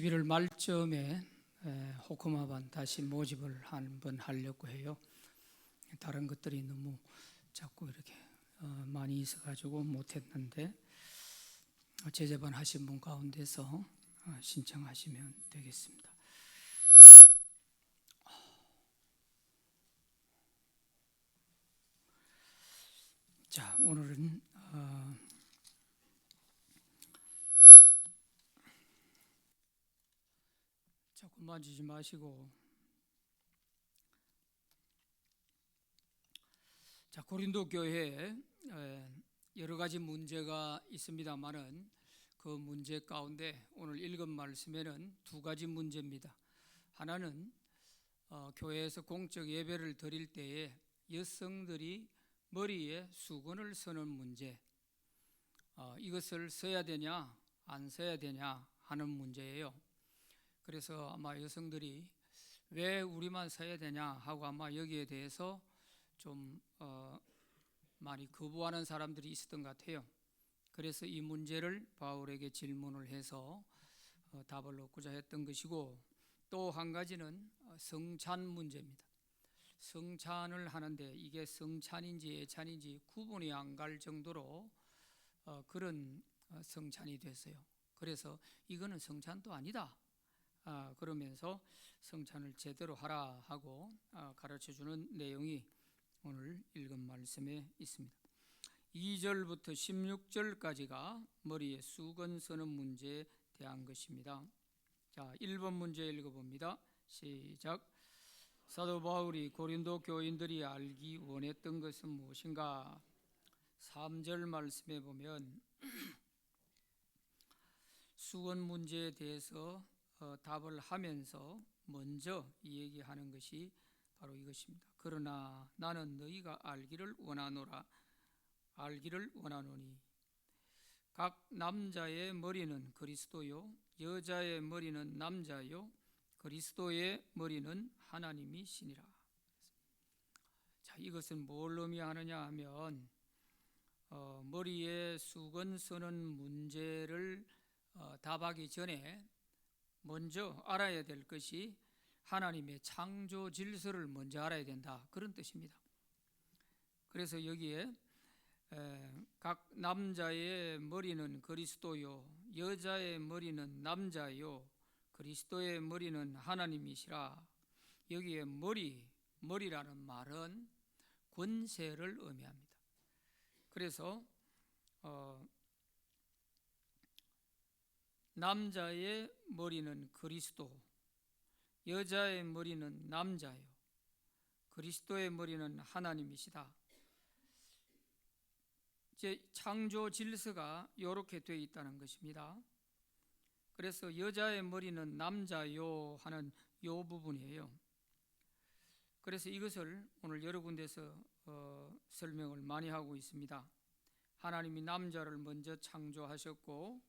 11월 말쯤에 호크마반 다시 모집을 한번 하려고 해요. 다른 것들이 너무 자꾸 이렇게 많이 있어가지고 못했는데 재재반 하신 분 가운데서 신청하시면 되겠습니다. 자, 오늘은 자꾸 만지지 마시고, 자, 고린도 교회에 여러 가지 문제가 있습니다만은 그 문제 가운데 오늘 읽은 말씀에는 두 가지 문제입니다. 하나는 교회에서 공적 예배를 드릴 때에 여성들이 머리에 수건을 쓰는 문제, 이것을 써야 되냐 안 써야 되냐 하는 문제예요. 그래서 아마 여성들이 왜 우리만 써야 되냐 하고 아마 여기에 대해서 좀 많이 거부하는 사람들이 있었던 것 같아요. 그래서 이 문제를 바울에게 질문을 해서 답을 얻고자 했던 것이고, 또 한 가지는 성찬 문제입니다. 성찬을 하는데 이게 성찬인지 예찬인지 구분이 안 갈 정도로 그런 성찬이 됐어요. 그래서 이거는 성찬도 아니다 그러면서 성찬을 제대로 하라 하고 가르쳐주는 내용이 오늘 읽은 말씀에 있습니다. 2절부터 16절까지가 머리에 수건 쓰는 문제에 대한 것입니다. 자, 1번 문제 읽어봅니다. 시작. 사도 바울이 고린도 교인들이 알기 원했던 것은 무엇인가? 3절 말씀에 보면 수건 문제에 대해서 답을 하면서 먼저 얘기하는 것이 바로 이것입니다. 그러나 나는 너희가 알기를 원하노니 각 남자의 머리는 그리스도요 여자의 머리는 남자요 그리스도의 머리는 하나님이시니라. 자, 이것은 뭘 의미하느냐 하면 머리에 수건 쓰는 문제를 답하기 전에 먼저 알아야 될 것이 하나님의 창조 질서를 먼저 알아야 된다, 그런 뜻입니다. 그래서 여기에 각 남자의 머리는 그리스도요 여자의 머리는 남자요 그리스도의 머리는 하나님이시라. 여기에 머리라는 말은 권세를 의미합니다. 그래서 남자의 머리는 그리스도, 여자의 머리는 남자요 그리스도의 머리는 하나님이시다. 이제 창조 질서가 이렇게 되어 있다는 것입니다. 그래서 여자의 머리는 남자요 하는 요 부분이에요. 그래서 이것을 오늘 여러 군데서 설명을 많이 하고 있습니다. 하나님이 남자를 먼저 창조하셨고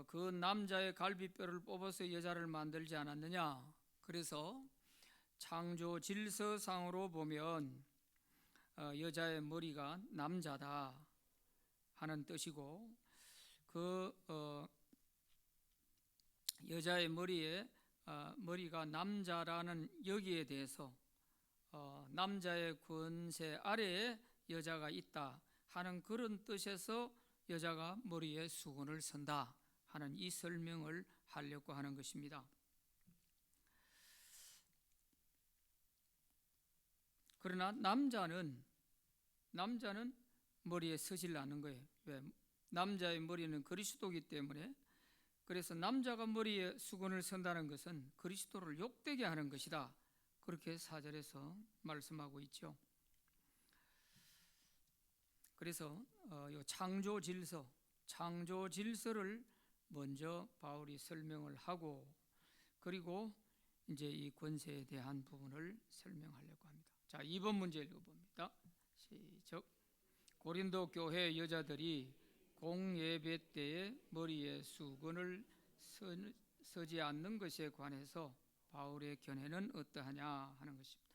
그 남자의 갈비뼈를 뽑아서 여자를 만들지 않았느냐. 그래서 창조 질서상으로 보면 여자의 머리가 남자다 하는 뜻이고, 그 여자의 머리가 남자라는 여기에 대해서 남자의 권세 아래에 여자가 있다 하는 그런 뜻에서 여자가 머리에 수건을 쓴다 하는 이 설명을 하려고 하는 것입니다. 그러나 남자는 머리에 쓰질 않는 거예요. 왜? 남자의 머리는 그리스도이기 때문에. 그래서 남자가 머리에 수건을 쓴다는 것은 그리스도를 욕되게 하는 것이다, 그렇게 4절에서 말씀하고 있죠. 그래서 창조 질서를 먼저 바울이 설명을 하고, 그리고 이제 이 권세에 대한 부분을 설명하려고 합니다. 자, 2번 문제 읽어봅니다. 시작. 고린도 교회 여자들이 공예배 때에 머리에 수건을 쓰지 않는 것에 관해서 바울의 견해는 어떠하냐 하는 것입니다.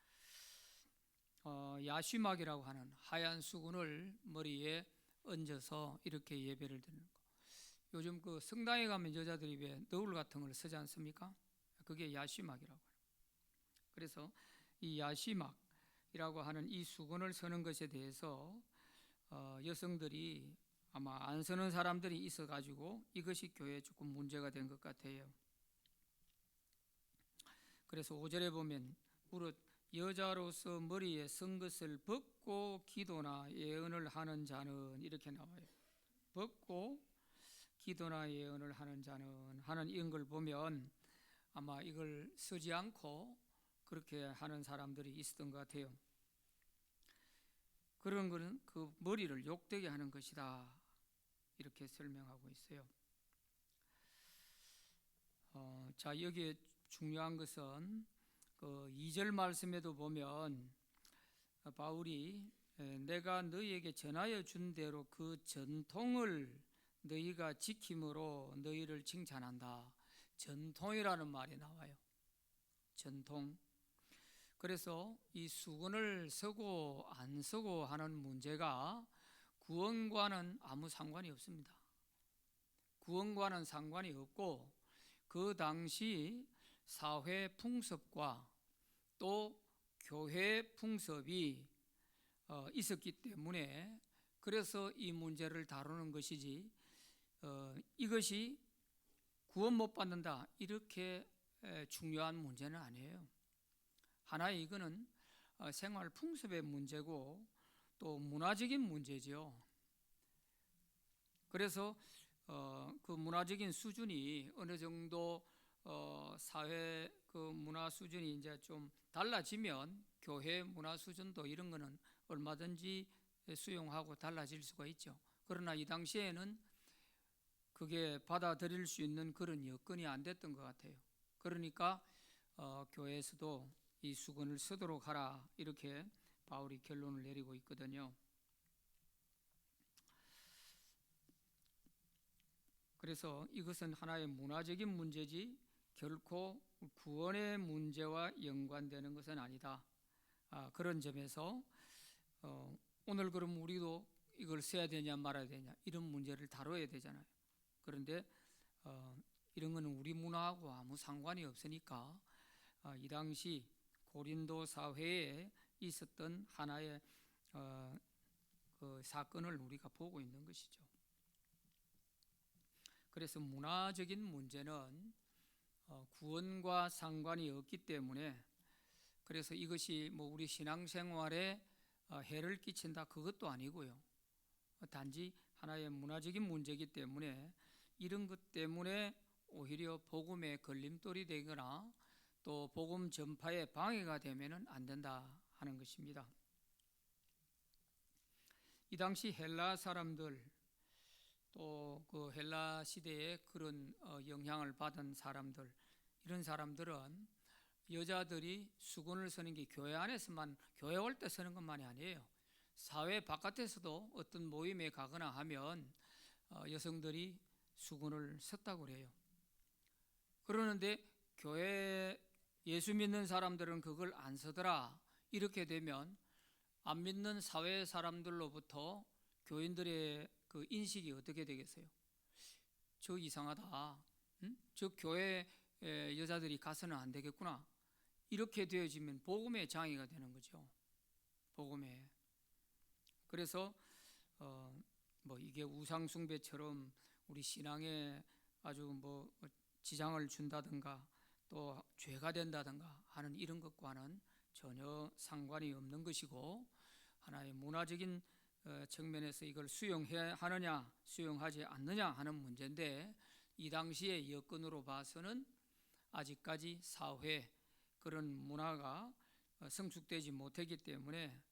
야쉬막이라고 하는 하얀 수건을 머리에 얹어서 이렇게 예배를 드리는 것, 요즘 그 성당에 가면 여자들이 왜 너울 같은 걸 쓰지 않습니까? 그게 야시막이라고 해요. 그래서 이 야시막이라고 하는 이 수건을 쓰는 것에 대해서 여성들이 아마 안 쓰는 사람들이 있어가지고 이것이 교회에 조금 문제가 된 것 같아요. 그래서 5절에 보면 무릇 여자로서 머리에 쓴 것을 벗고 기도나 예언을 하는 자는 이렇게 나와요. 벗고 기도나 예언을 하는 자는 하는 이런 걸 보면 아마 이걸 쓰지 않고 그렇게 하는 사람들이 있었던 것 같아요. 그런 것은 그 머리를 욕되게 하는 것이다, 이렇게 설명하고 있어요. 자, 여기에 중요한 것은 그 2절 말씀에도 보면 바울이 내가 너희에게 전하여 준 대로 그 전통을 너희가 지킴으로 너희를 칭찬한다. 전통이라는 말이 나와요. 전통. 그래서 이 수건을 쓰고 안 쓰고 하는 문제가 구원과는 아무 상관이 없습니다. 구원과는 상관이 없고 그 당시 사회 풍습과 또 교회 풍습이 있었기 때문에 그래서 이 문제를 다루는 것이지 이것이 구원 못 받는다 이렇게 중요한 문제는 아니에요. 하나의 이거는 생활 풍습의 문제고 또 문화적인 문제죠. 그래서 그 문화적인 수준이 어느 정도 사회 그 문화 수준이 이제 좀 달라지면 교회 문화 수준도 이런 거는 얼마든지 수용하고 달라질 수가 있죠. 그러나 이 당시에는 그게 받아들일 수 있는 그런 여건이 안 됐던 것 같아요. 그러니까 교회에서도 이 수건을 쓰도록 하라 이렇게 바울이 결론을 내리고 있거든요. 그래서 이것은 하나의 문화적인 문제지 결코 구원의 문제와 연관되는 것은 아니다. 그런 점에서 오늘 그럼 우리도 이걸 써야 되냐 말아야 되냐 이런 문제를 다뤄야 되잖아요. 그런데 이런 거는 우리 문화하고 아무 상관이 없으니까 이 당시 고린도 사회에 있었던 하나의 그 사건을 우리가 보고 있는 것이죠. 그래서 문화적인 문제는 구원과 상관이 없기 때문에 그래서 이것이 뭐 우리 신앙생활에 해를 끼친다 그것도 아니고요. 단지 하나의 문화적인 문제이기 때문에 이런 것 때문에 오히려 복음에 걸림돌이 되거나 또 복음 전파에 방해가 되면은 안 된다 하는 것입니다. 이 당시 헬라 사람들 또 그 헬라 시대에 그런 영향을 받은 사람들 이런 사람들은 여자들이 수건을 쓰는 게 교회 안에서만 교회 올 때 쓰는 것만이 아니에요. 사회 바깥에서도 어떤 모임에 가거나 하면 여성들이 수건을 썼다고 그래요. 그러는데 교회 예수 믿는 사람들은 그걸 안 쓰더라 이렇게 되면 안 믿는 사회 사람들로부터 교인들의 그 인식이 어떻게 되겠어요? 저 이상하다. 응? 저 교회 여자들이 가서는 안 되겠구나. 이렇게 되어지면 복음의 장애가 되는 거죠. 복음에. 그래서 뭐 이게 우상 숭배처럼 우리 신앙에 아주 뭐 지장을 준다든가 또 죄가 된다든가 하는 이런 것과는 전혀 상관이 없는 것이고 하나의 문화적인 측면에서 이걸 수용해야 하느냐 수용하지 않느냐 하는 문제인데 이 당시의 여건으로 봐서는 아직까지 사회 그런 문화가 성숙되지 못했기 때문에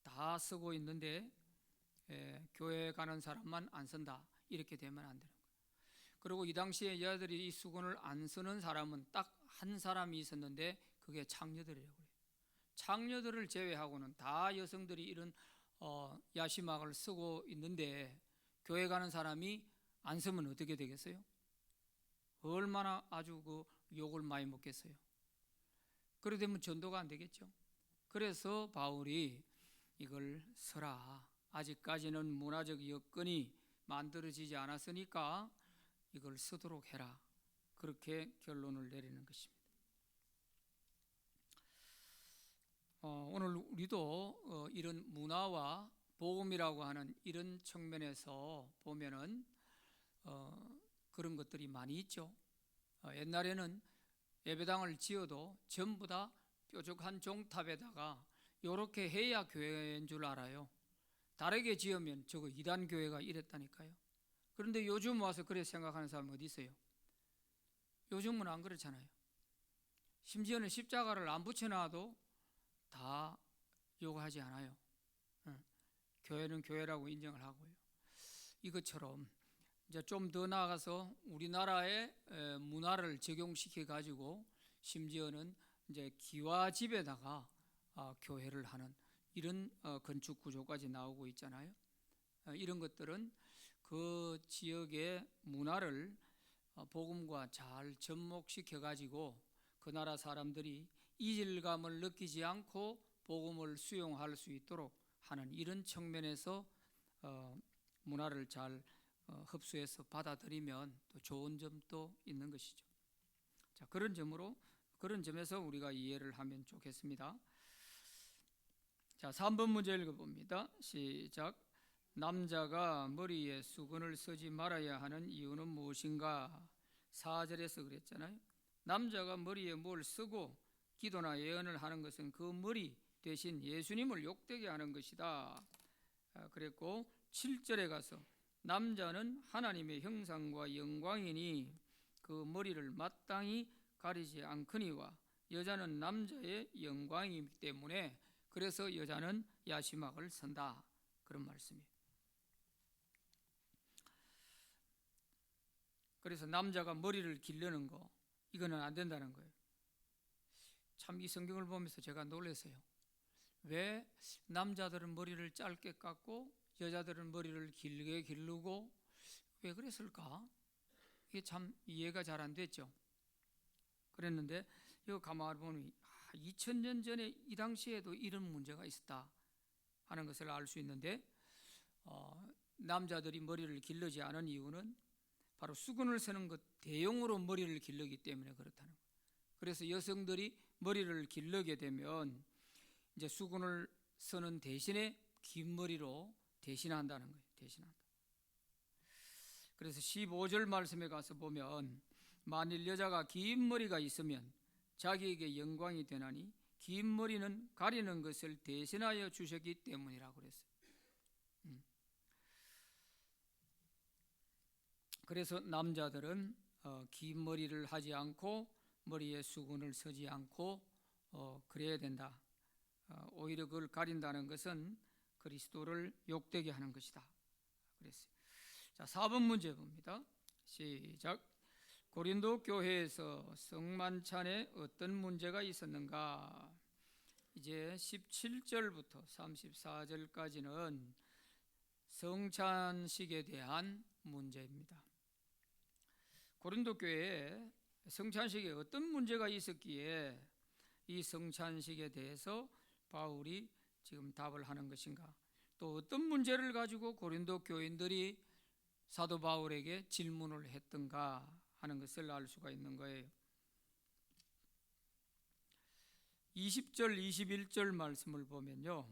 다 쓰고 있는데 교회 가는 사람만 안 쓴다 이렇게 되면 안 되는 거예요. 그리고 이 당시에 여자들이 이 수건을 안 쓰는 사람은 딱 한 사람이 있었는데 그게 창녀들이라고 해요. 창녀들을 제외하고는 다 여성들이 이런 야시막을 쓰고 있는데 교회 가는 사람이 안 쓰면 어떻게 되겠어요? 얼마나 아주 그 욕을 많이 먹겠어요. 그래 되면 전도가 안 되겠죠. 그래서 바울이 이걸 써라. 아직까지는 문화적 여건이 만들어지지 않았으니까 이걸 쓰도록 해라. 그렇게 결론을 내리는 것입니다. 오늘 우리도 이런 문화와 복음이라고 하는 이런 측면에서 보면은 그런 것들이 많이 있죠. 옛날에는 예배당을 지어도 전부 다 뾰족한 종탑에다가 이렇게 해야 교회인 줄 알아요. 다르게 지으면 저거 이단 교회가 이랬다니까요. 그런데 요즘 와서 그렇게 생각하는 사람이 어디 있어요? 요즘은 안 그렇잖아요. 심지어는 십자가를 안 붙여놔도 다 요구하지 않아요. 교회는 교회라고 인정을 하고요. 이것처럼 이제 좀 더 나아가서 우리나라의 문화를 적용시켜 가지고 심지어는 이제 기와집에다가 교회를 하는 이런 건축 구조까지 나오고 있잖아요. 이런 것들은 그 지역의 문화를 복음과 잘 접목시켜 가지고 그 나라 사람들이 이질감을 느끼지 않고 복음을 수용할 수 있도록 하는 이런 측면에서 문화를 잘 흡수해서 받아들이면 또 좋은 점도 있는 것이죠. 자, 그런 점에서 우리가 이해를 하면 좋겠습니다. 자, 3번 문제 읽어봅니다. 시작. 남자가 머리에 수건을 쓰지 말아야 하는 이유는 무엇인가? 4절에서 그랬잖아요. 남자가 머리에 뭘 쓰고 기도나 예언을 하는 것은 그 머리 대신 예수님을 욕되게 하는 것이다. 그랬고 7절에 가서 남자는 하나님의 형상과 영광이니 그 머리를 마땅히 가리지 않거니와 여자는 남자의 영광이기 때문에 그래서 여자는 야시막을 쓴다. 그런 말씀이에요. 그래서 남자가 머리를 기르는 거 이거는 안 된다는 거예요. 참 이 성경을 보면서 제가 놀랐어요. 왜 남자들은 머리를 짧게 깎고 여자들은 머리를 길게 기르고 왜 그랬을까? 이게 참 이해가 잘 안 됐죠. 그랬는데 이거 가만히 보니 2000년 전에 이 당시에도 이런 문제가 있었다 하는 것을 알 수 있는데 남자들이 머리를 기르지 않은 이유는 바로 수건을 쓰는 것 대용으로 머리를 기르기 때문에 그렇다는 거예요. 그래서 여성들이 머리를 기르게 되면 이제 수건을 쓰는 대신에 긴 머리로 대신한다는 거예요. 대신한다. 그래서 15절 말씀에 가서 보면 만일 여자가 긴 머리가 있으면 자기에게 영광이 되나니 긴 머리는 가리는 것을 대신하여 주셨기 때문이라고 그랬어요. 그래서 남자들은 긴 머리를 하지 않고 머리에 수건을 쓰지 않고 그래야 된다. 오히려 그걸 가린다는 것은 그리스도를 욕되게 하는 것이다. 그랬어요. 자, 4번 문제 봅니다. 시작. 고린도 교회에서 성만찬에 어떤 문제가 있었는가? 이제 17절부터 34절까지는 성찬식에 대한 문제입니다. 고린도 교회에 성찬식에 어떤 문제가 있었기에 이 성찬식에 대해서 바울이 지금 답을 하는 것인가? 또 어떤 문제를 가지고 고린도 교인들이 사도 바울에게 질문을 했던가 하는 것을 알 수가 있는 거예요. 20절 21절 말씀을 보면요,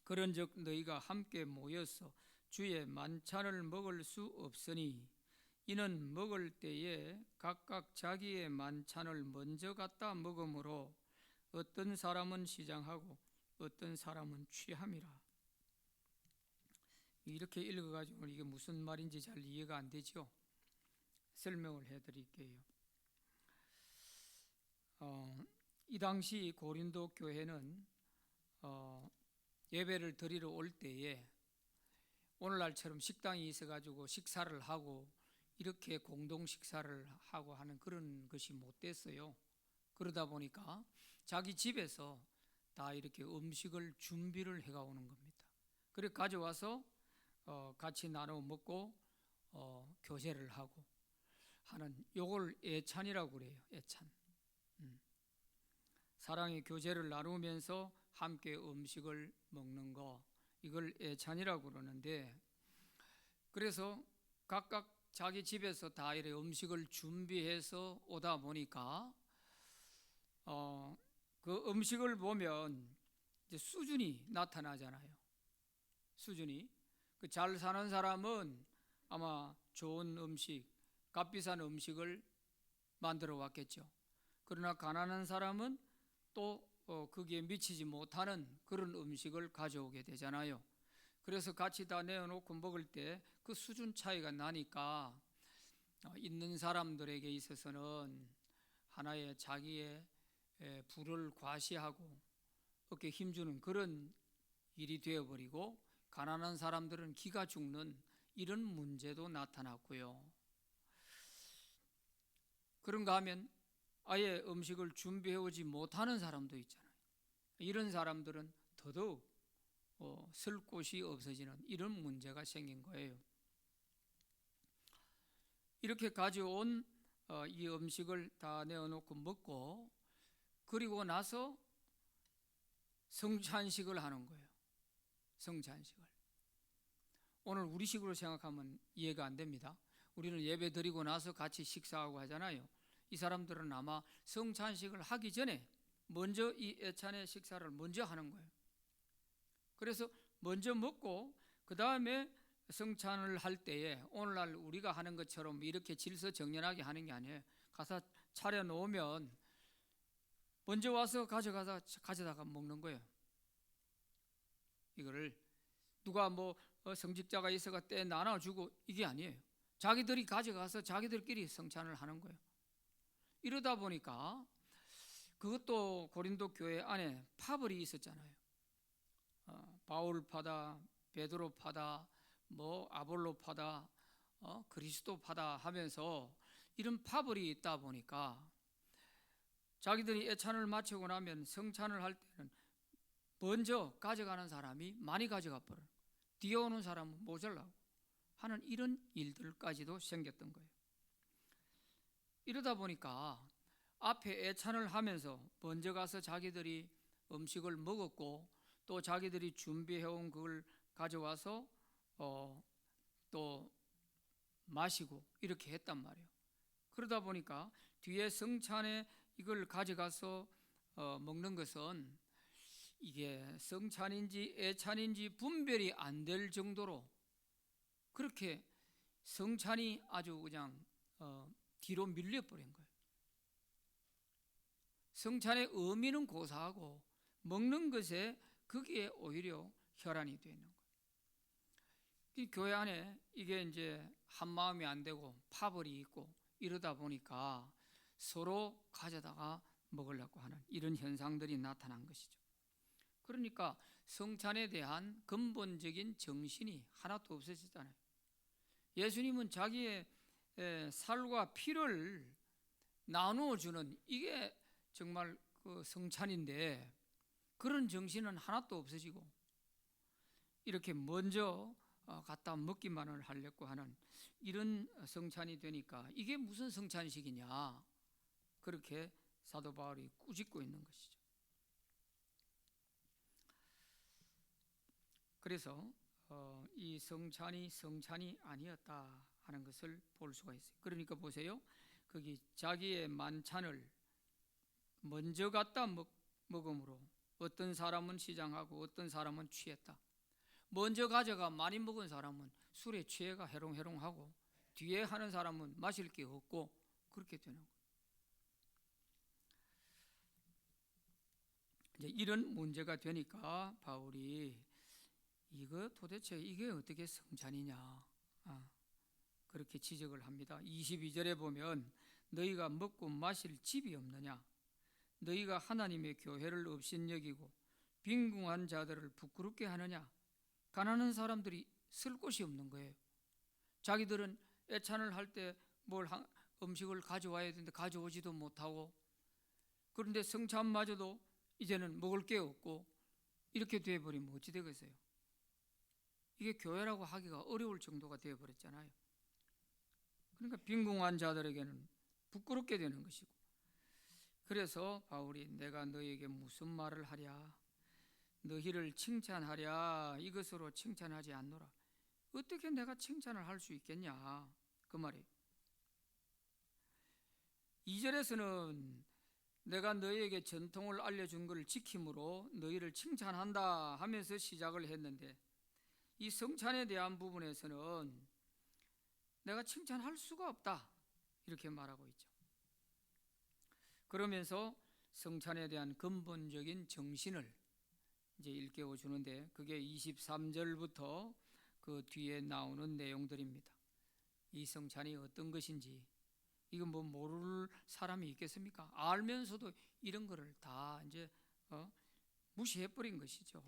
그런즉 너희가 함께 모여서 주의 만찬을 먹을 수 없으니 이는 먹을 때에 각각 자기의 만찬을 먼저 갖다 먹으므로 어떤 사람은 시장하고 어떤 사람은 취함이라. 이렇게 읽어가지고 이게 무슨 말인지 잘 이해가 안 되죠. 설명을 해드릴게요. 이 당시 고린도 교회는 예배를 드리러 올 때에 오늘날처럼 식당이 있어가지고 식사를 하고 이렇게 공동 식사를 하고 하는 그런 것이 못 됐어요. 그러다 보니까 자기 집에서 다 이렇게 음식을 준비를 해가 오는 겁니다. 그래 가져와서 같이 나눠 먹고 교제를 하고 하는 요걸 애찬이라고 그래요. 애찬. 사랑의 교제를 나누면서 함께 음식을 먹는 거 이걸 애찬이라고 그러는데, 그래서 각각 자기 집에서 다 이렇게 음식을 준비해서 오다 보니까 그 음식을 보면 이제 수준이 나타나잖아요. 수준이 그 잘 사는 사람은 아마 좋은 음식, 값비싼 음식을 만들어 왔겠죠. 그러나 가난한 사람은 또 거기에 미치지 못하는 그런 음식을 가져오게 되잖아요. 그래서 같이 다 내어놓고 먹을 때 그 수준 차이가 나니까 있는 사람들에게 있어서는 하나의 자기의 부를 과시하고 어깨에 힘주는 그런 일이 되어버리고, 가난한 사람들은 기가 죽는 이런 문제도 나타났고요. 그런가 하면 아예 음식을 준비해오지 못하는 사람도 있잖아요. 이런 사람들은 더더욱 쓸 곳이 없어지는 이런 문제가 생긴 거예요. 이렇게 가져온 이 음식을 다 내어놓고 먹고, 그리고 나서 성찬식을 하는 거예요. 성찬식을. 오늘 우리식으로 생각하면 이해가 안 됩니다. 우리는 예배 드리고 나서 같이 식사하고 하잖아요. 이 사람들은 아마 성찬식을 하기 전에 먼저 이 애찬의 식사를 먼저 하는 거예요. 그래서 먼저 먹고 그 다음에 성찬을 할 때에 오늘날 우리가 하는 것처럼 이렇게 질서정연하게 하는 게 아니에요. 가서 차려놓으면 먼저 와서 가져다가 먹는 거예요. 이거를 누가 성직자가 있어가 때 나눠주고 이게 아니에요. 자기들이 가져가서 자기들끼리 성찬을 하는 거예요. 이러다 보니까 그것도 고린도 교회 안에 파벌이 있었잖아요. 바울파다, 베드로파다, 아볼로파다, 그리스도파다 하면서 이런 파벌이 있다 보니까 자기들이 애찬을 마치고 나면 성찬을 할 때는 먼저 가져가는 사람이 많이 가져가 버려요. 뒤에 오는 사람은 모자라고 하는 이런 일들까지도 생겼던 거예요. 이러다 보니까 앞에 애찬을 하면서 먼저 가서 자기들이 음식을 먹었고, 또 자기들이 준비해온 그걸 가져와서 또 마시고 이렇게 했단 말이에요. 그러다 보니까 뒤에 성찬에 이걸 가져가서 먹는 것은 이게 성찬인지 애찬인지 분별이 안 될 정도로 그렇게 성찬이 아주 그냥 뒤로 밀려버린 거예요. 성찬의 의미는 고사하고 먹는 것에 거기에 오히려 혈안이 되어 있는 거예요. 이 교회 안에 이게 이제 한 마음이 안 되고 파벌이 있고 이러다 보니까 서로 가져다가 먹으려고 하는 이런 현상들이 나타난 것이죠. 그러니까 성찬에 대한 근본적인 정신이 하나도 없어졌잖아요. 예수님은 자기의 살과 피를 나누어 주는 이게 정말 그 성찬인데, 그런 정신은 하나도 없어지고 이렇게 먼저 갖다 먹기만을 하려고 하는 이런 성찬이 되니까 이게 무슨 성찬식이냐, 그렇게 사도 바울이 꾸짖고 있는 것이죠. 그래서 이 성찬이 아니었다 하는 것을 볼 수가 있어요. 그러니까 보세요. 거기 자기의 만찬을 먼저 갖다 먹음으로 어떤 사람은 시장하고 어떤 사람은 취했다. 먼저 가져가 많이 먹은 사람은 술에 취해가 해롱해롱하고 뒤에 하는 사람은 마실 게 없고 그렇게 되는 거예요. 이제 이런 문제가 되니까 바울이 이거 도대체 이게 어떻게 성찬이냐 그렇게 지적을 합니다. 22절에 보면 너희가 먹고 마실 집이 없느냐, 너희가 하나님의 교회를 업신여기고 빈궁한 자들을 부끄럽게 하느냐. 가난한 사람들이 쓸 곳이 없는 거예요. 자기들은 애찬을 할 때 음식을 가져와야 되는데 가져오지도 못하고, 그런데 성찬마저도 이제는 먹을 게 없고 이렇게 되어버리면 어찌 되겠어요? 이게 교회라고 하기가 어려울 정도가 되어버렸잖아요. 그러니까 빈궁한 자들에게는 부끄럽게 되는 것이고, 그래서 바울이 내가 너에게 무슨 말을 하랴, 너희를 칭찬하랴 이것으로 칭찬하지 않노라. 어떻게 내가 칭찬을 할 수 있겠냐? 그 말이에요. 2절에서는 내가 너희에게 전통을 알려준 것을 지킴으로 너희를 칭찬한다 하면서 시작을 했는데, 이 성찬에 대한 부분에서는 내가 칭찬할 수가 없다 이렇게 말하고 있죠. 그러면서 성찬에 대한 근본적인 정신을 이제 일깨워 주는데, 그게 23절부터 그 뒤에 나오는 내용들입니다. 이 성찬이 어떤 것인지 이건 뭐 모를 사람이 있겠습니까? 알면서도 이런 거를 다 이제 무시해 버린 것이죠.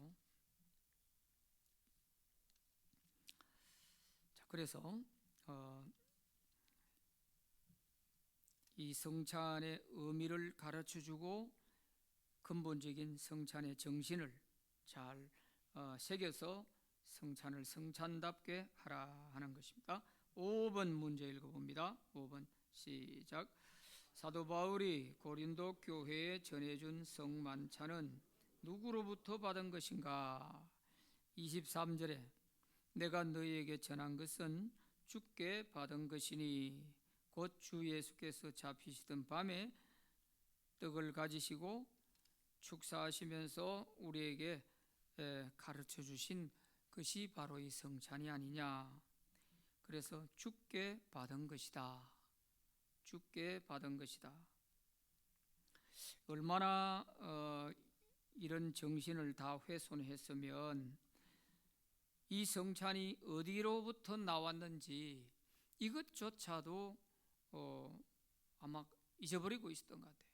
자, 그래서 이 성찬의 의미를 가르쳐주고 근본적인 성찬의 정신을 잘 새겨서 성찬을 성찬답게 하라 하는 것입니다. 5번 문제 읽어봅니다. 5번 시작. 사도 바울이 고린도 교회에 전해준 성만찬은 누구로부터 받은 것인가? 23절에 내가 너희에게 전한 것은 주께 받은 것이니 곧 주 예수께서 잡히시던 밤에 떡을 가지시고 축사하시면서 우리에게 가르쳐 주신 것이 바로 이 성찬이 아니냐. 그래서 주께 받은 것이다. 주께 받은 것이다. 얼마나 이런 정신을 다 훼손했으면 이 성찬이 어디로부터 나왔는지 이것조차도 아마 잊어버리고 있었던 것 같아요.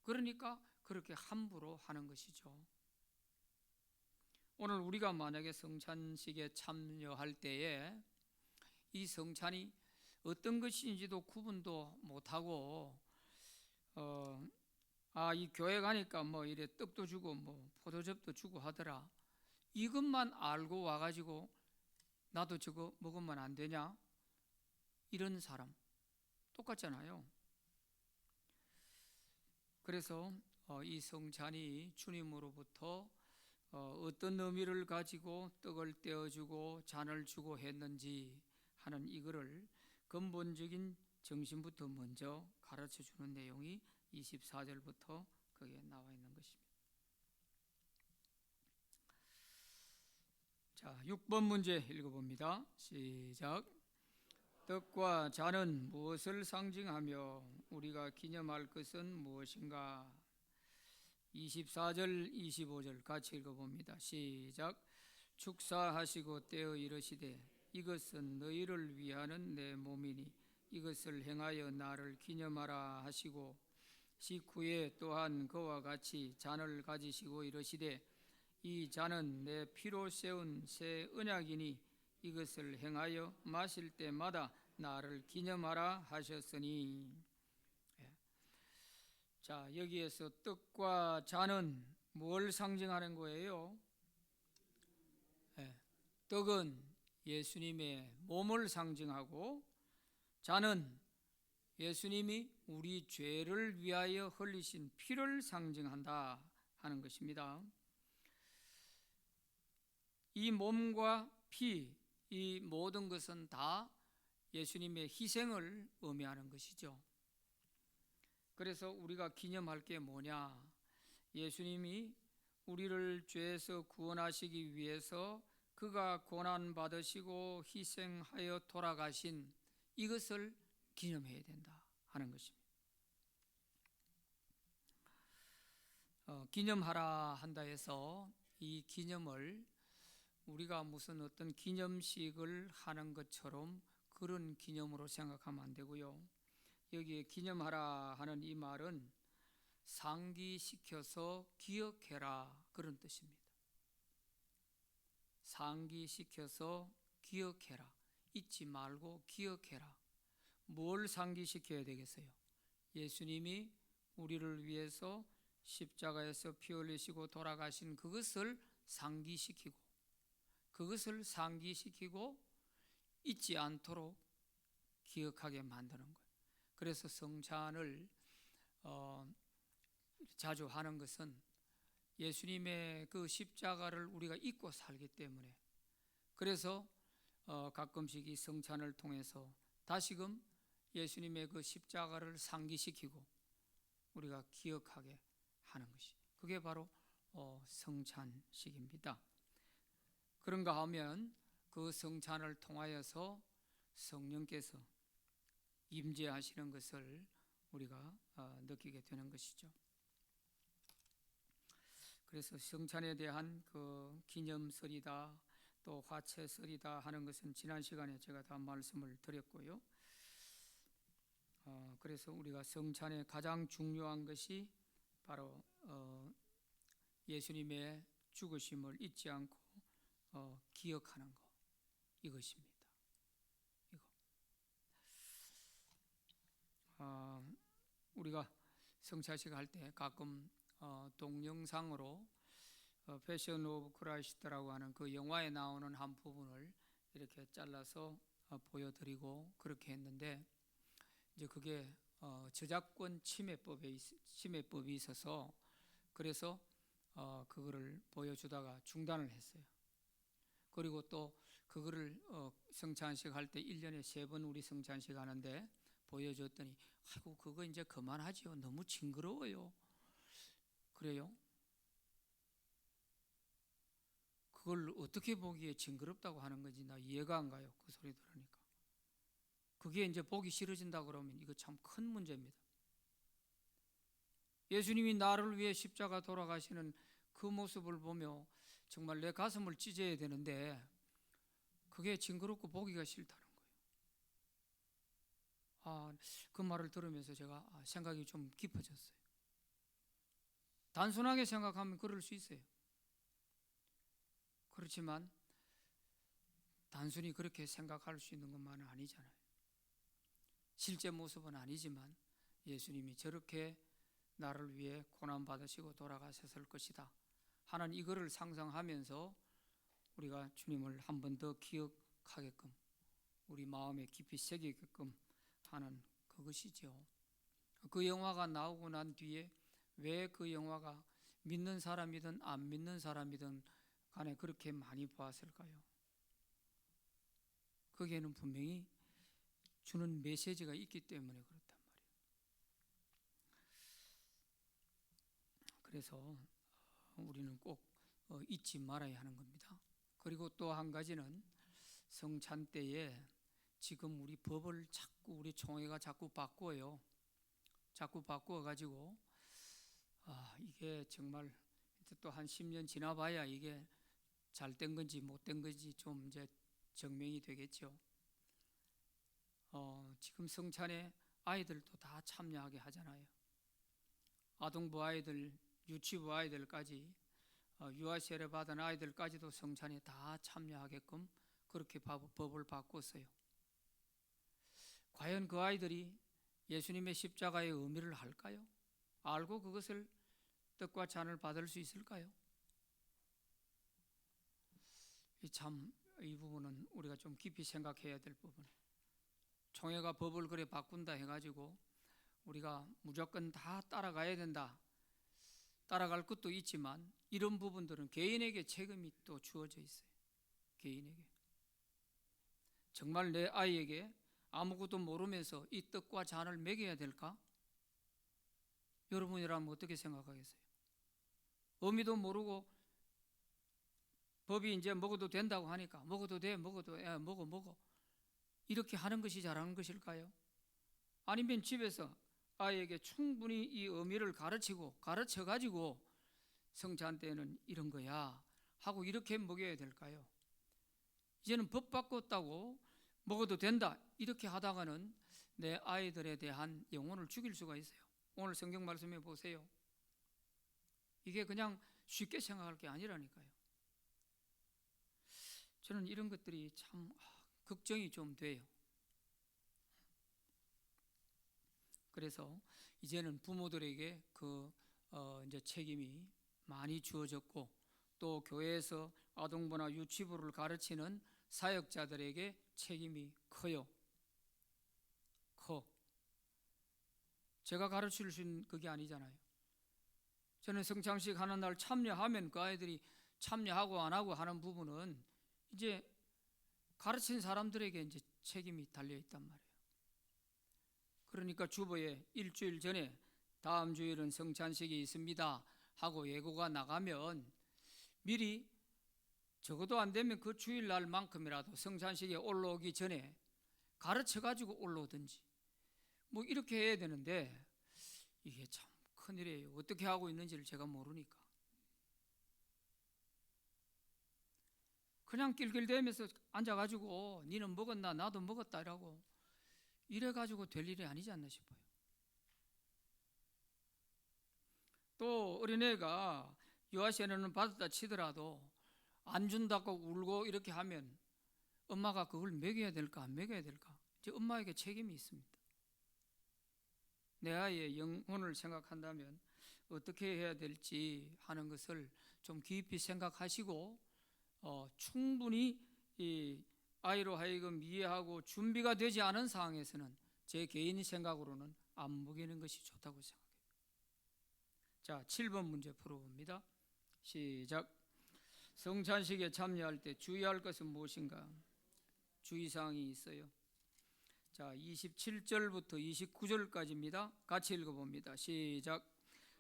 그러니까 그렇게 함부로 하는 것이죠. 오늘 우리가 만약에 성찬식에 참여할 때에 이 성찬이 어떤 것인지도 구분도 못하고 이 교회 가니까 뭐 이래 떡도 주고 뭐 포도즙도 주고 하더라, 이것만 알고 와가지고 나도 저거 먹으면 안 되냐, 이런 사람 똑같잖아요. 그래서 이 성찬이 주님으로부터 어떤 의미를 가지고 떡을 떼어주고 잔을 주고 했는지 하는 이거를 근본적인 정신부터 먼저 가르쳐주는 내용이 24절부터 거기에 나와 있는 것입니다. 자, 6번 문제 읽어봅니다. 시작. 떡과 잔은 무엇을 상징하며 우리가 기념할 것은 무엇인가? 24절 25절 같이 읽어봅니다. 시작. 축사하시고 떼어 이르시되 이것은 너희를 위하는 내 몸이니 이것을 행하여 나를 기념하라 하시고, 식후에 또한 그와 같이 잔을 가지시고 이르시되 이 잔은 내 피로 세운 새 언약이니 이것을 행하여 마실 때마다 나를 기념하라 하셨으니. 자, 여기에서 떡과 잔은 뭘 상징하는 거예요? 떡은 예수님의 몸을 상징하고, 잔은 예수님이 우리 죄를 위하여 흘리신 피를 상징한다 하는 것입니다. 이 몸과 피, 이 모든 것은 다 예수님의 희생을 의미하는 것이죠. 그래서 우리가 기념할 게 뭐냐? 예수님이 우리를 죄에서 구원하시기 위해서 그가 고난 받으시고 희생하여 돌아가신 이것을 기념해야 된다 하는 것입니다. 기념하라 한다 해서 이 기념을 우리가 무슨 어떤 기념식을 하는 것처럼 그런 기념으로 생각하면 안 되고요. 여기에 기념하라 하는 이 말은 상기시켜서 기억해라 그런 뜻입니다. 상기시켜서 기억해라, 잊지 말고 기억해라. 뭘 상기시켜야 되겠어요? 예수님이 우리를 위해서 십자가에서 피 흘리시고 돌아가신 그것을 상기시키고, 그것을 상기시키고 잊지 않도록 기억하게 만드는 거예요. 그래서 성찬을 자주 하는 것은 예수님의 그 십자가를 우리가 잊고 살기 때문에, 그래서 가끔씩 이 성찬을 통해서 다시금 예수님의 그 십자가를 상기시키고 우리가 기억하게 하는 것이, 그게 바로 성찬식입니다. 그런가 하면 그 성찬을 통하여서 성령께서 임재하시는 것을 우리가 느끼게 되는 것이죠. 그래서 성찬에 대한 그 기념설이다, 또 화채설이다 하는 것은 지난 시간에 제가 다 말씀을 드렸고요. 그래서 우리가 성찬의 가장 중요한 것이 바로 예수님의 죽으심을 잊지 않고 기억하는 것, 이것입니다. 우리가 성찬식 할 때 가끔 동영상으로 패션 오브 크라이스트라고 하는 그 영화에 나오는 한 부분을 이렇게 잘라서 보여드리고 그렇게 했는데, 이제 그게 저작권 침해법이 있어서 그래서 그거를 보여주다가 중단을 했어요. 그리고 또 그거를 성찬식 할 때 1년에 3번 우리 성찬식 하는데 보여줬더니, 아이고 그거 이제 그만하지요, 너무 징그러워요. 그래요? 그걸 어떻게 보기에 징그럽다고 하는 건지 나 이해가 안 가요. 그 소리 들으니까. 그게 이제 보기 싫어진다 그러면 이거 참 큰 문제입니다. 예수님이 나를 위해 십자가 돌아가시는 그 모습을 보며 정말 내 가슴을 찢어야 되는데 그게 징그럽고 보기가 싫다는 거예요. 그 말을 들으면서 제가 생각이 좀 깊어졌어요. 단순하게 생각하면 그럴 수 있어요. 그렇지만 단순히 그렇게 생각할 수 있는 것만은 아니잖아요. 실제 모습은 아니지만 예수님이 저렇게 나를 위해 고난받으시고 돌아가셨을 것이다 하는 이거를 상상하면서 우리가 주님을 한 번 더 기억하게끔, 우리 마음에 깊이 새기게끔 하는 그것이죠. 그 영화가 나오고 난 뒤에 왜 그 영화가 믿는 사람이든 안 믿는 사람이든 간에 그렇게 많이 보았을까요? 거기에는 분명히 주는 메시지가 있기 때문에 그렇단 말이에요. 그래서 우리는 꼭 잊지 말아야 하는 겁니다. 그리고 또 한 가지는 성찬 때에 지금 우리 법을 자꾸 우리 총회가 자꾸 바꿔요. 자꾸 바꾸어가지고 이게 정말 또 한 10년 지나봐야 이게 잘 된 건지 못 된 건지 좀 이제 증명이 되겠죠. 지금 성찬에 아이들도 다 참여하게 하잖아요. 아동부 아이들, 유치부 아이들까지, 유아 세례 받은 아이들까지도 성찬에 다 참여하게끔 그렇게 법을 바꿨어요. 과연 그 아이들이 예수님의 십자가의 의미를 알까요? 알고 그것을 떡과 잔을 받을 수 있을까요? 이 부분은 우리가 좀 깊이 생각해야 될 부분이에요. 총회가 법을 그래 바꾼다 해가지고 우리가 무조건 다 따라가야 된다, 따라갈 것도 있지만 이런 부분들은 개인에게 책임이 또 주어져 있어요. 개인에게. 정말 내 아이에게 아무것도 모르면서 이 떡과 잔을 먹여야 될까? 여러분이라면 어떻게 생각하겠어요? 의미도 모르고 법이 이제 먹어도 된다고 하니까 먹어도 돼, 먹어도 먹어 이렇게 하는 것이 잘하는 것일까요? 아니면 집에서 아이에게 충분히 이 의미를 가르쳐가지고 성찬 때는 이런 거야 하고 이렇게 먹여야 될까요? 이제는 법 바꿨다고 먹어도 된다 이렇게 하다가는 내 아이들에 대한 영혼을 죽일 수가 있어요. 오늘 성경 말씀해 보세요. 이게 그냥 쉽게 생각할 게 아니라니까요. 저는 이런 것들이 참 걱정이 좀 돼요. 그래서 이제는 부모들에게 이제 책임이 많이 주어졌고, 또 교회에서 아동부나 유치부를 가르치는 사역자들에게 책임이 커요. 제가 가르칠 수 있는 그게 아니잖아요. 저는 성찬식 하는 날 참여하면 그 아이들이 참여하고 안 하고 하는 부분은 이제 가르친 사람들에게 이제 책임이 달려 있단 말이에요. 그러니까 주보에 일주일 전에 다음 주일은 성찬식이 있습니다 하고 예고가 나가면 미리 적어도 안 되면 그 주일날만큼이라도 성찬식에 올라오기 전에 가르쳐가지고 올라오든지 뭐 이렇게 해야 되는데 이게 참 큰일이에요. 어떻게 하고 있는지를 제가 모르니까 그냥 낄낄대면서 앉아가지고 니는 먹었나 나도 먹었다 이라고 이래가지고 될 일이 아니지 않나 싶어요. 또 어린애가 유아세례는 받았다 치더라도 안 준다고 울고 이렇게 하면 엄마가 그걸 먹여야 될까 안 먹여야 될까 이제 엄마에게 책임이 있습니다. 내 아이의 영혼을 생각한다면 어떻게 해야 될지 하는 것을 좀 깊이 생각하시고 충분히 이 아이로 하여금 이해하고 준비가 되지 않은 상황에서는 제 개인 생각으로는 안 먹이는 것이 좋다고 생각해요. 자, 7번 문제 풀어봅니다. 시작. 성찬식에 참여할 때 주의할 것은 무엇인가? 주의사항이 있어요. 자, 27절부터 29절까지입니다. 같이 읽어봅니다. 시작.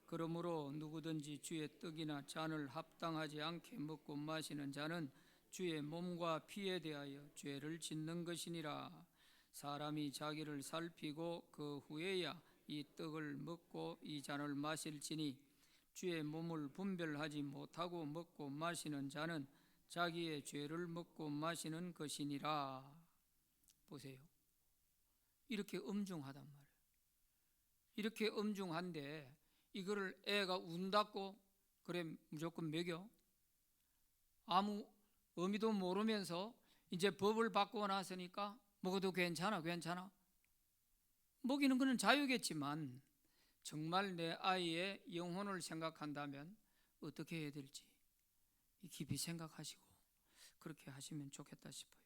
그러므로 누구든지 주의 떡이나 잔을 합당하지 않게 먹고 마시는 자는 주의 몸과 피에 대하여 죄를 짓는 것이니라. 사람이 자기를 살피고 그 후에야 이 떡을 먹고 이 잔을 마실지니 주의 몸을 분별하지 못하고 먹고 마시는 자는 자기의 죄를 먹고 마시는 것이니라. 보세요. 이렇게 엄중하단 말이에요. 이렇게 엄중한데 이거를 애가 운다고 그래 무조건 먹여? 아무 의미도 모르면서 이제 법을 바꾸고 나서니까 먹어도 괜찮아 먹이는 것은 자유겠지만 정말 내 아이의 영혼을 생각한다면 어떻게 해야 될지 깊이 생각하시고 그렇게 하시면 좋겠다 싶어요.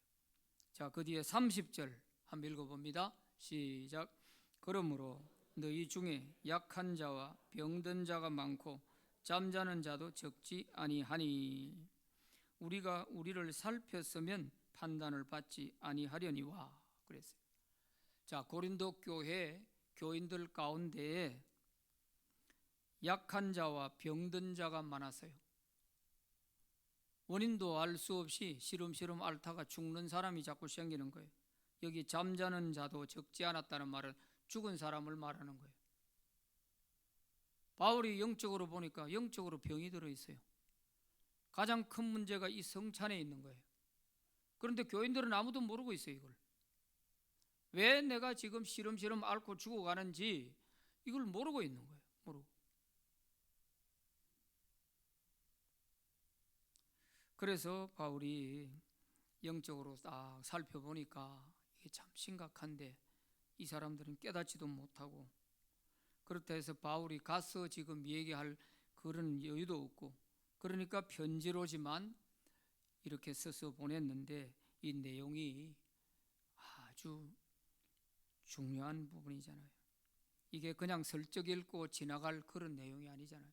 자, 그 뒤에 30절 한번 읽어봅니다. 시작. 그러므로 너희 중에 약한 자와 병든 자가 많고 잠자는 자도 적지 아니하니 우리가 우리를 살폈으면 판단을 받지 아니하려니와 그랬어요. 자, 고린도 교회 교인들 가운데에 약한 자와 병든 자가 많았어요. 원인도 알 수 없이 시름시름 앓다가 죽는 사람이 자꾸 생기는 거예요. 여기 잠자는 자도 적지 않았다는 말은 죽은 사람을 말하는 거예요. 바울이 영적으로 보니까 영적으로 병이 들어있어요. 가장 큰 문제가 이 성찬에 있는 거예요. 그런데 교인들은 아무도 모르고 있어요. 이걸 왜 내가 지금 시름시름 앓고 죽어가는지 이걸 모르고 있는 거예요. 모르고. 그래서 바울이 영적으로 딱 살펴보니까 이게 참 심각한데 이 사람들은 깨닫지도 못하고 그렇다 해서 바울이 가서 지금 얘기할 그런 여유도 없고 그러니까 편지로지만 이렇게 써서 보냈는데 이 내용이 아주 중요한 부분이잖아요. 이게 그냥 슬쩍 읽고 지나갈 그런 내용이 아니잖아요.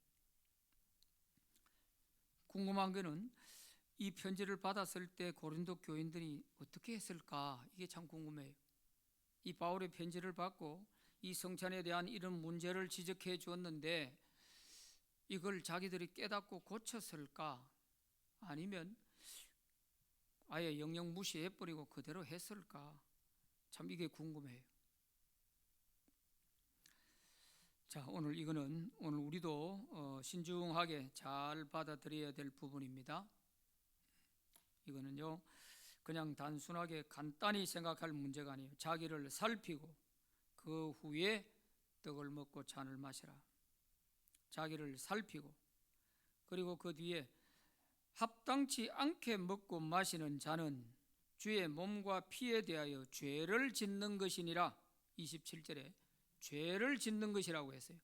궁금한 거는 이 편지를 받았을 때 고린도 교인들이 어떻게 했을까 이게 참 궁금해요. 이 바울의 편지를 받고 이 성찬에 대한 이런 문제를 지적해 주었는데 이걸 자기들이 깨닫고 고쳤을까 아니면 아예 영영 무시해버리고 그대로 했을까 참 이게 궁금해요. 자, 오늘 이거는 오늘 우리도 신중하게 잘 받아들여야 될 부분입니다. 이거는요 그냥 단순하게 간단히 생각할 문제가 아니에요. 자기를 살피고 그 후에 떡을 먹고 잔을 마시라. 자기를 살피고 그리고 그 뒤에 합당치 않게 먹고 마시는 자는 주의 몸과 피에 대하여 죄를 짓는 것이니라. 27절에 죄를 짓는 것이라고 했어요.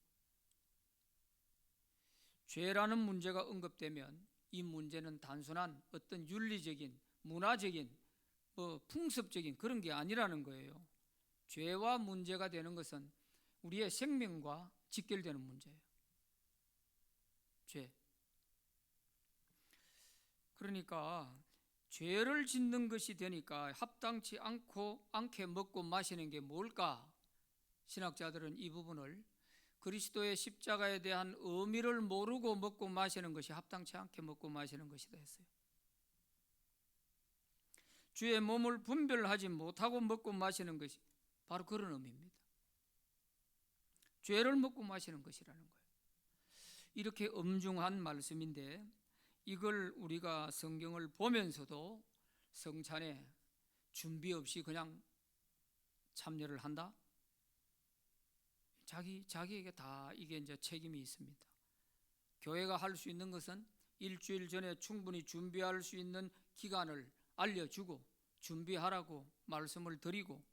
죄라는 문제가 언급되면 이 문제는 단순한 어떤 윤리적인 문화적인 풍습적인 그런 게 아니라는 거예요. 죄와 문제가 되는 것은 우리의 생명과 직결되는 문제예요. 죄. 그러니까 죄를 짓는 것이 되니까 합당치 않게 먹고 마시는 게 뭘까? 신학자들은 이 부분을 그리스도의 십자가에 대한 의미를 모르고 먹고 마시는 것이 합당치 않게 먹고 마시는 것이다 했어요. 주의 몸을 분별하지 못하고 먹고 마시는 것이 바로 그런 의미입니다. 죄를 먹고 마시는 것이라는 거예요. 이렇게 엄중한 말씀인데 이걸 우리가 성경을 보면서도 성찬에 준비 없이 그냥 참여를 한다? 자기에게 다 이게 이제 책임이 있습니다. 교회가 할 수 있는 것은 일주일 전에 충분히 준비할 수 있는 기간을 알려주고 준비하라고 말씀을 드리고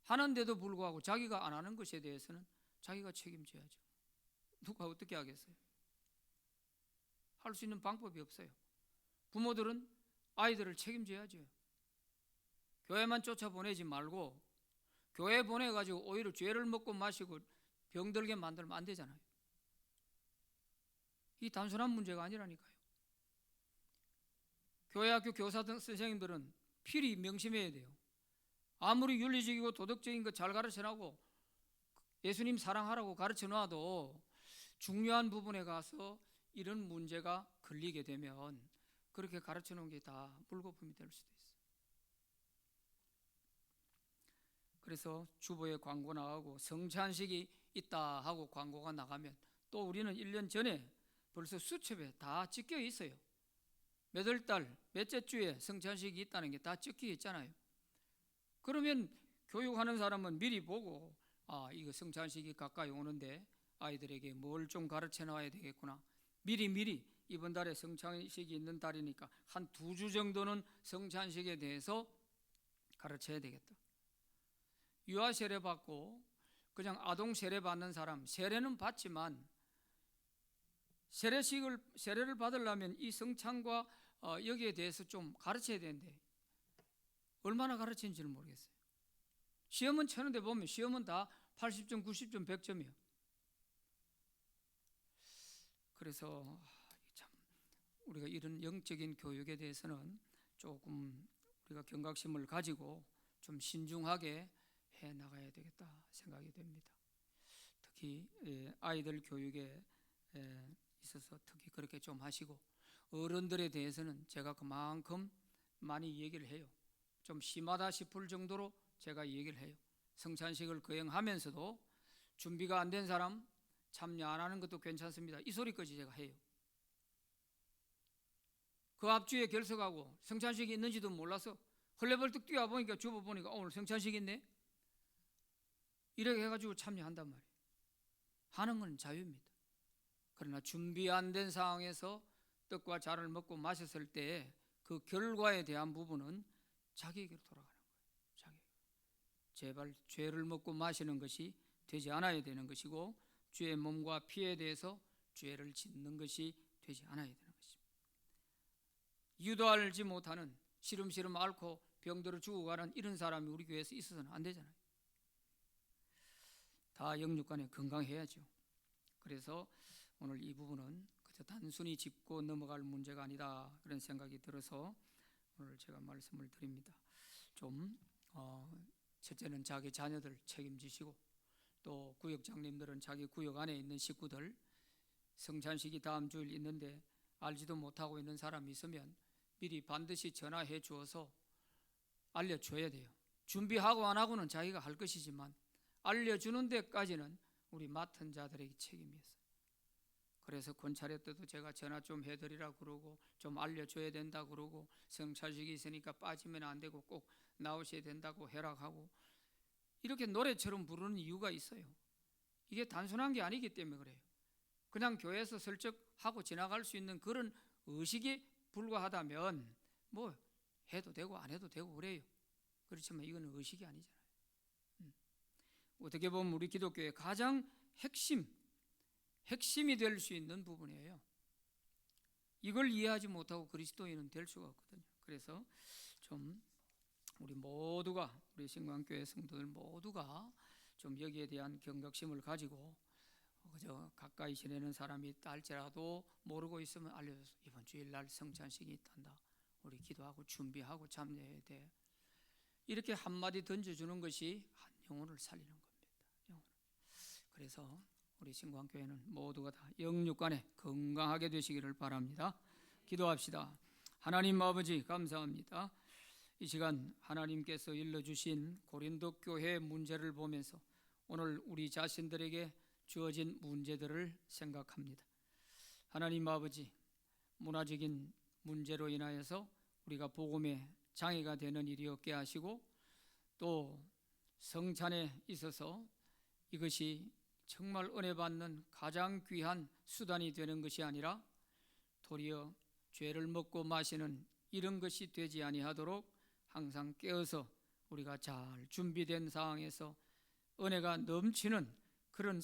하는데도 불구하고 자기가 안 하는 것에 대해서는 자기가 책임져야죠. 누가 어떻게 하겠어요? 할 수 있는 방법이 없어요. 부모들은 아이들을 책임져야죠. 교회만 쫓아보내지 말고 교회 보내가지고 오히려 죄를 먹고 마시고 병들게 만들면 안 되잖아요. 이 단순한 문제가 아니라니까요. 교회 학교 교사 등 선생님들은 필히 명심해야 돼요. 아무리 윤리적이고 도덕적인 거 잘 가르쳐놔고 예수님 사랑하라고 가르쳐놔도 중요한 부분에 가서 이런 문제가 걸리게 되면 그렇게 가르쳐놓은 게 다 물거품이 될 수도 있어요. 그래서 주보에 광고 나가고 성찬식이 있다 하고 광고가 나가면 또 우리는 1년 전에 벌써 수첩에 다 찍혀 있어요. 몇 월 달 몇째 주에 성찬식이 있다는 게 다 찍혀 있잖아요. 그러면 교육하는 사람은 미리 보고 이거 성찬식이 가까이 오는데 아이들에게 뭘 좀 가르쳐 놔야 되겠구나. 미리 이번 달에 성찬식이 있는 달이니까 한 2주 정도는 성찬식에 대해서 가르쳐야 되겠다. 유아 세례 받고 그냥 아동 세례 받는 사람 세례는 받지만 세례를 받으려면 이 성찬과 여기에 대해서 좀 가르쳐야 되는데 얼마나 가르치는지를 모르겠어요. 시험은 치는데 보면 시험은 다 80점, 90점, 100점이에요. 그래서 참 우리가 이런 영적인 교육에 대해서는 조금 우리가 경각심을 가지고 좀 신중하게 해 나가야 되겠다 생각이 됩니다. 특히 아이들 교육에 있어서 특히 그렇게 좀 하시고 어른들에 대해서는 제가 그만큼 많이 얘기를 해요. 좀 심하다 싶을 정도로 제가 얘기를 해요. 성찬식을 거행하면서도 준비가 안 된 사람 참여 안 하는 것도 괜찮습니다. 이 소리까지 제가 해요. 그 앞주에 결석하고 성찬식이 있는지도 몰라서 헐레벌떡 뛰어보니까 주보 보니까 오늘 성찬식 있네? 이렇게 해가지고 참여한단 말이에요. 하는 건 자유입니다. 그러나 준비 안 된 상황에서 떡과 잔을 먹고 마셨을 때 그 결과에 대한 부분은 자기에게로 돌아가는 거예요. 제발 죄를 먹고 마시는 것이 되지 않아야 되는 것이고 주의 몸과 피에 대해서 죄를 짓는 것이 되지 않아야 되는 것입니다. 유도하지 못하는 시름시름 앓고 병들어 죽어가는 이런 사람이 우리 교회에서 있어서는 안 되잖아요. 다 영육간에 건강해야죠. 그래서 오늘 이 부분은 그저 단순히 짚고 넘어갈 문제가 아니다 그런 생각이 들어서 오늘 제가 말씀을 드립니다. 좀 첫째는 자기 자녀들 책임지시고 또 구역장님들은 자기 구역 안에 있는 식구들 성찬식이 다음 주일 있는데 알지도 못하고 있는 사람이 있으면 미리 반드시 전화해 주어서 알려줘야 돼요. 준비하고 안 하고는 자기가 할 것이지만 알려주는 데까지는 우리 맡은 자들에게 책임이 있어요. 그래서 권차례 때도 제가 전화 좀 해드리라 그러고 좀 알려줘야 된다 그러고 성찬식이 있으니까 빠지면 안 되고 꼭 나오셔야 된다고 허락하고 이렇게 노래처럼 부르는 이유가 있어요. 이게 단순한 게 아니기 때문에 그래요. 그냥 교회에서 슬쩍 하고 지나갈 수 있는 그런 의식이 불과하다면 뭐 해도 되고 안 해도 되고 그래요. 그렇지만 이건 의식이 아니잖아요. 어떻게 보면 우리 기독교의 가장 핵심이 될 수 있는 부분이에요. 이걸 이해하지 못하고 그리스도인은 될 수가 없거든요. 그래서 좀 우리 모두가 우리 신광교회 성도들 모두가 좀 여기에 대한 경각심을 가지고 그저 가까이 지내는 사람이 있다 할지라도 모르고 있으면 알려줘서 이번 주일날 성찬식이 있단다. 우리 기도하고 준비하고 참여해야 돼. 이렇게 한마디 던져주는 것이 한 영혼을 살리는 겁니다. 영혼을. 그래서 우리 신광교회는 모두가 다 영육간에 건강하게 되시기를 바랍니다. 기도합시다. 하나님 아버지 감사합니다. 이 시간 하나님께서 일러주신 고린도 교회 문제를 보면서 오늘 우리 자신들에게 주어진 문제들을 생각합니다. 하나님 아버지, 문화적인 문제로 인하여서 우리가 복음에 장애가 되는 일이 없게 하시고, 또 성찬에 있어서 이것이 정말 은혜 받는 가장 귀한 수단이 되는 것이 아니라 도리어 죄를 먹고 마시는 이런 것이 되지 아니하도록 항상 깨어서 우리가 잘 준비된 상황에서 은혜가 넘치는 그런